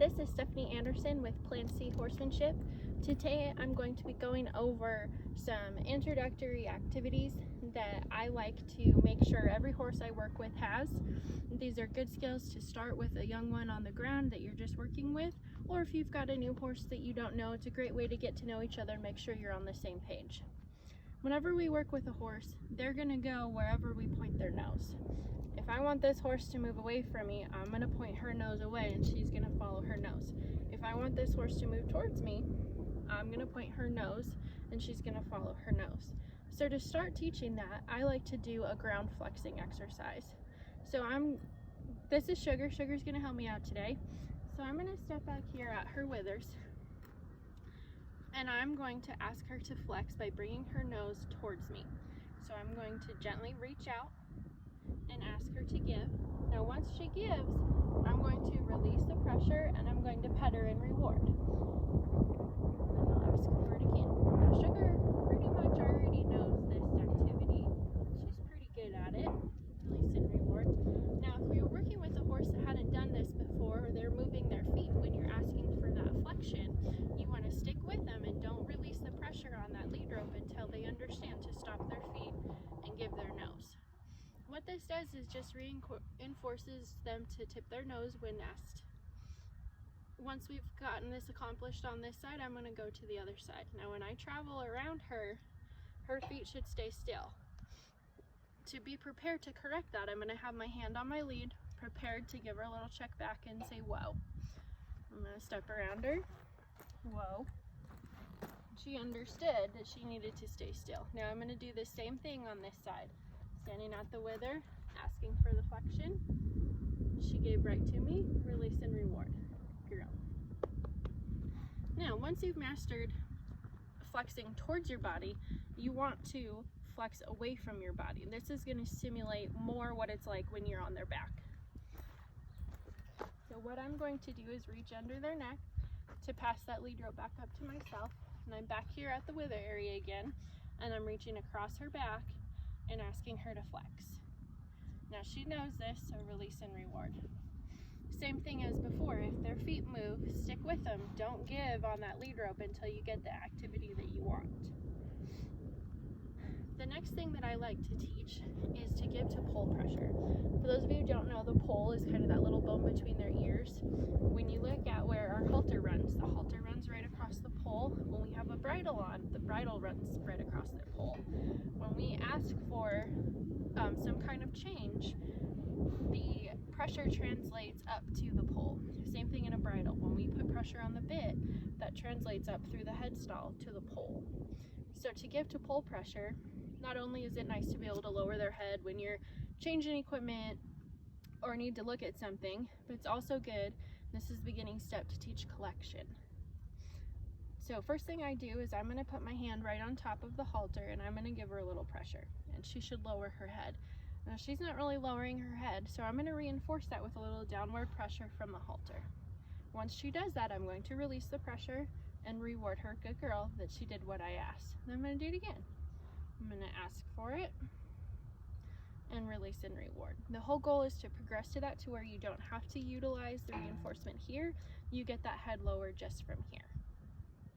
This is Stephanie Anderson with Plan C Horsemanship. Today I'm going to be going over some introductory activities that I like to make sure every horse I work with has. These are good skills to start with a young one on the ground that you're just working with, or if you've got a new horse that you don't know, it's a great way to get to know each other and make sure you're on the same page. Whenever we work with a horse, they're going to go wherever we point their nose. If I want this horse to move away from me, I'm going to point her nose away and she's going to follow her nose. If I want this horse to move towards me, I'm going to point her nose and she's going to follow her nose. So to start teaching that, I like to do a ground flexing exercise. So this is Sugar. Sugar's going to help me out today. So I'm going to step back here at her withers and I'm going to ask her to flex by bringing her nose towards me. So I'm going to gently reach out and ask her to give. Now once she gives, I'm going to release the pressure and I'm going to pet her in reward. And I'll ask for it again. Now Sugar pretty much already knows this activity. She's pretty good at it. Release and reward. Now if we were working with a horse that hadn't done this before, or they're moving their feet when you're asking for that flexion, you want to stick with them and don't release the pressure on that lead rope until they understand to stop their feet and give their nose. What this does is just reinforces them to tip their nose when asked. Once we've gotten this accomplished on this side, I'm going to go to the other side. Now when I travel around her, her feet should stay still. To be prepared to correct that, I'm going to have my hand on my lead, prepared to give her a little check back and say whoa. I'm going to step around her. Whoa. She understood that she needed to stay still. Now I'm going to do the same thing on this side. Standing at the wither, asking for the flexion. She gave right to me, release and reward. Girl. Now, once you've mastered flexing towards your body, you want to flex away from your body. This is going to simulate more what it's like when you're on their back. So what I'm going to do is reach under their neck to pass that lead rope back up to myself. And I'm back here at the wither area again, and I'm reaching across her back and asking her to flex. Now she knows this, so release and reward. Same thing as before, if their feet move, stick with them. Don't give on that lead rope until you get the activity that you want. The next thing that I like to teach is to give to pole pressure. For those of you who don't know, the pole is kind of that little bone between their ears. When you look at where our halter runs, the halter runs right across the pole. When we have a bridle on, the bridle runs right across their pole. When we ask for some kind of change, the pressure translates up to the pole. Same thing in a bridle. When we put pressure on the bit, that translates up through the headstall to the pole. So to give to pole pressure, not only is it nice to be able to lower their head when you're changing equipment or need to look at something, but it's also good, this is the beginning step, to teach collection. So first thing I do is I'm going to put my hand right on top of the halter and I'm going to give her a little pressure, and she should lower her head. Now she's not really lowering her head, so I'm going to reinforce that with a little downward pressure from the halter. Once she does that, I'm going to release the pressure and reward her, good girl, that she did what I asked. Then I'm going to do it again. I'm going to ask for it and release and reward. The whole goal is to progress to that to where you don't have to utilize the reinforcement here. You get that head lower just from here.